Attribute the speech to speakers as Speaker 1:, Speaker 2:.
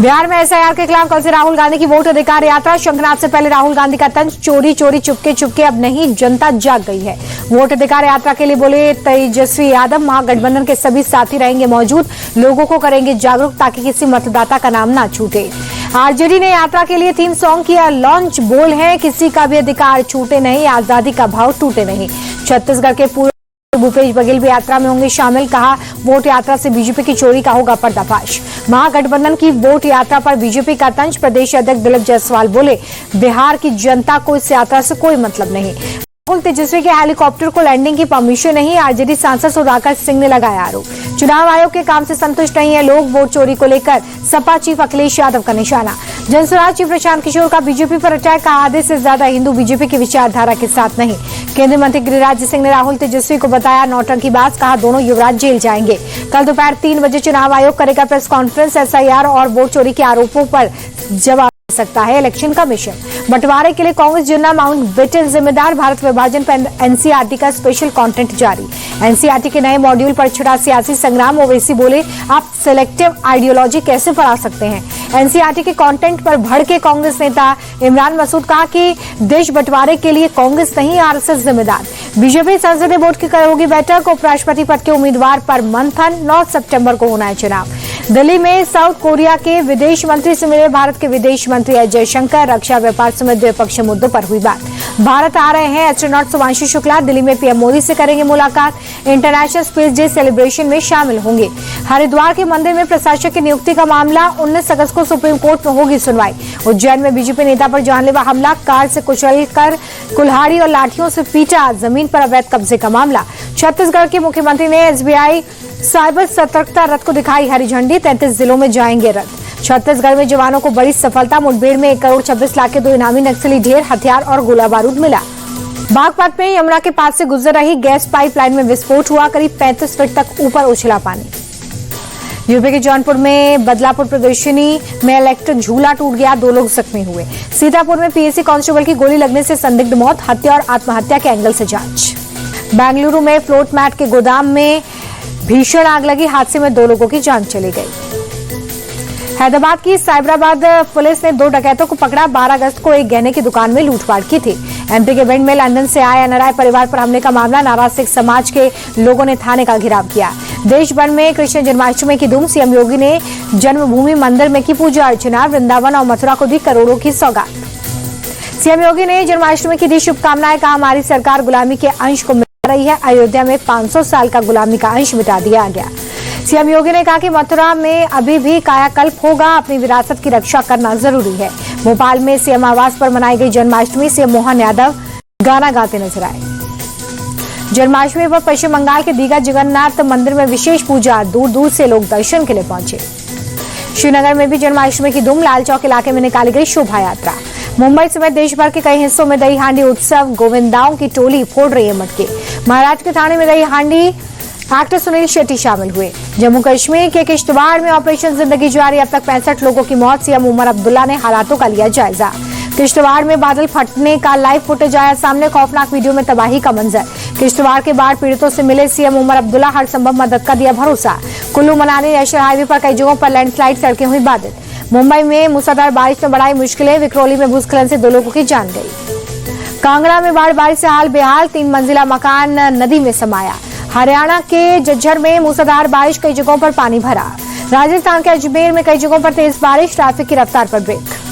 Speaker 1: बिहार में एसआईआर के खिलाफ कल से राहुल गांधी की वोट अधिकार यात्रा। शंखनाद से पहले राहुल गांधी का तंज, चोरी चोरी चुपके चुपके अब नहीं, जनता जाग गई है। वोट अधिकार यात्रा के लिए बोले तेजस्वी यादव, महागठबंधन के सभी साथी रहेंगे मौजूद, लोगों को करेंगे जागरूक ताकि किसी मतदाता का नाम ना छूटे। आरजेडी ने यात्रा के लिए थीम सॉन्ग किया लॉन्च, बोल है किसी का भी अधिकार छूटे नहीं, आजादी का भाव टूटे नहीं। छत्तीसगढ़ के पूर्व भूपेश बघेल भी यात्रा में होंगे शामिल। कहा वोट यात्रा से बीजेपी की चोरी का होगा पर्दाफाश। महागठबंधन की वोट यात्रा पर बीजेपी का तंज, प्रदेश अध्यक्ष दिलीप जायसवाल बोले बिहार की जनता को इस यात्रा से कोई मतलब नहीं। राहुल तेजस्वी के हेलीकॉप्टर को लैंडिंग की परमिशन नहीं, आरजेडी सांसद सुधाकर सिंह ने लगाया आरोप। चुनाव आयोग के काम से संतुष्ट नहीं है लोग, वोट चोरी को लेकर सपा चीफ अखिलेश यादव का निशाना। जनसुराज चीफ प्रशांत किशोर का बीजेपी पर अटैक, का आधे से ज्यादा हिंदू बीजेपी की विचारधारा के साथ नहीं। केंद्रीय मंत्री गिरिराज सिंह ने राहुल तेजस्वी को बताया नौटंकी बाज, कहा दोनों युवराज जेल जाएंगे। कल दोपहर 3 बजे चुनाव आयोग करेगा प्रेस कॉन्फ्रेंस, एसआईआर और वोट चोरी के आरोपों पर जवाब दे सकता है इलेक्शन कमीशन। बंटवारे के लिए कांग्रेस जिन्ना माउंटबेटन जिम्मेदार, भारत विभाजन पर एनसीईआरटी का स्पेशल कंटेंट जारी। एनसीईआरटी के नए मॉड्यूल पर छिड़ा सियासी संग्राम, ओवैसी बोले आप सिलेक्टिव आइडियोलॉजी कैसे फैला सकते हैं। एनसीईआरटी के कंटेंट पर भड़के कांग्रेस नेता इमरान मसूद, कहा कि देश बंटवारे के लिए कांग्रेस नहीं आरएसएस जिम्मेदार। बीजेपी संसदीय बोर्ड की होगी बैठक, उपराष्ट्रपति पद के उम्मीदवार पर मंथन, 9 सितंबर को होना है चुनाव। दिल्ली में साउथ कोरिया के विदेश मंत्री से मिले भारत के विदेश मंत्री एस जयशंकर, रक्षा व्यापार समेत द्विपक्षीय मुद्दों पर हुई बात। भारत आ रहे हैं एस्ट्रोनॉट शुभांशु शुक्ला, दिल्ली में पीएम मोदी से करेंगे मुलाकात, इंटरनेशनल स्पेस डे सेलिब्रेशन में शामिल होंगे। हरिद्वार के मंदिर में प्रशासक की नियुक्ति का मामला, 19 अगस्त को सुप्रीम कोर्ट में होगी सुनवाई। उज्जैन में बीजेपी नेता पर जानलेवा हमला, कार से कुचलकर कुल्हाड़ी और लाठियों से पीटा, जमीन पर अवैध कब्जे का मामला। छत्तीसगढ़ के मुख्यमंत्री ने एसबीआई साइबर सतर्कता रथ को दिखाई हरी झंडी, 33 जिलों में जाएंगे रथ। छत्तीसगढ़ में जवानों को बड़ी सफलता, मुठभेड़ में 1 करोड़ 26 लाख के 2 इनामी नक्सली ढेर, हथियार और गोला बारूद मिला। बागपत में यमुना के पास से गुजर रही गैस पाइपलाइन में विस्फोट हुआ, करीब 35 फीट तक ऊपर उछला पानी। यूपी के जौनपुर में बदलापुर प्रदर्शनी में इलेक्ट्रिक झूला टूट गया, 2 लोग जख्मी हुए। सीतापुर में पीएससी कांस्टेबल की गोली लगने से संदिग्ध मौत, हत्या और आत्महत्या के एंगल से जांच। बेंगलुरु में फ्लोट मैट के गोदाम में भीषण आग लगी, हादसे में 2 लोगों की जान चली गई। हैदराबाद की साइबराबाद पुलिस ने 2 डकैतों को पकड़ा, 12 अगस्त को एक गहने की दुकान में लूटपाट की थी। एमपी के भिंड में लंदन से आए एनआरआई परिवार पर हमले का मामला, नाराज सिख समाज के लोगों ने थाने का घेराव किया। देश भर में कृष्ण जन्माष्टमी की धूम, सीएम योगी ने जन्मभूमि मंदिर में की पूजा अर्चना, वृंदावन और मथुरा को दी करोड़ों की सौगात। सीएम योगी ने जन्माष्टमी की दी शुभकामनाएं, कहा हमारी सरकार गुलामी के अंश को मिटा रही है, अयोध्या में 500 साल का गुलामी का अंश मिटा दिया गया। सीएम योगी ने कहा कि मथुरा में अभी भी कायाकल्प होगा, अपनी विरासत की रक्षा करना जरूरी है। भोपाल में सीएम आवास पर मनाई गई जन्माष्टमी, सीएम मोहन यादव गाना गाते नजर आए। जन्माष्टमी पर पश्चिम बंगाल के दीघा जगन्नाथ मंदिर में विशेष पूजा, दूर दूर से लोग दर्शन के लिए पहुंचे। श्रीनगर में भी जन्माष्टमी की धूम, लाल चौक इलाके में निकाली गई शोभा यात्रा। मुंबई समेत देश भर के कई हिस्सों में दही हांडी उत्सव, गोविंदाओं की टोली फोड़ रही है मटके। महाराष्ट्र के थाने में दही हांडी एक्टर सुनील शेट्टी शामिल हुए। जम्मू कश्मीर के किश्तवाड़ में ऑपरेशन जिंदगी जारी, अब तक 65 लोगों की मौत, सीएम उमर अब्दुल्ला ने हालातों का लिया जायजा। किश्तवाड़ में बादल फटने का लाइव फुटेज आया सामने, खौफनाक वीडियो में तबाही का मंजर। किश्तवाड़ के बाढ़ पीड़ितों से मिले सीएम उमर अब्दुल्ला, हर संभव मदद का दिया भरोसा। कुल्लू मनाली नेशनल हाईवे पर कई जगहों पर लैंडस्लाइड, सड़कें हुई बाधित। मुंबई में मूसलाधार बारिश में बढ़ाई मुश्किलें, विक्रोली में भूस्खलन से 2 लोगों की जान गई। कांगड़ा में बाढ़ बारिश से हाल बेहाल, 3 मंजिला मकान नदी में समाया। हरियाणा के झज्जर में मूसलाधार बारिश, कई जगहों पर पानी भरा। राजस्थान के अजमेर में कई जगहों पर तेज बारिश, ट्रैफिक की रफ्तार पर ब्रेक।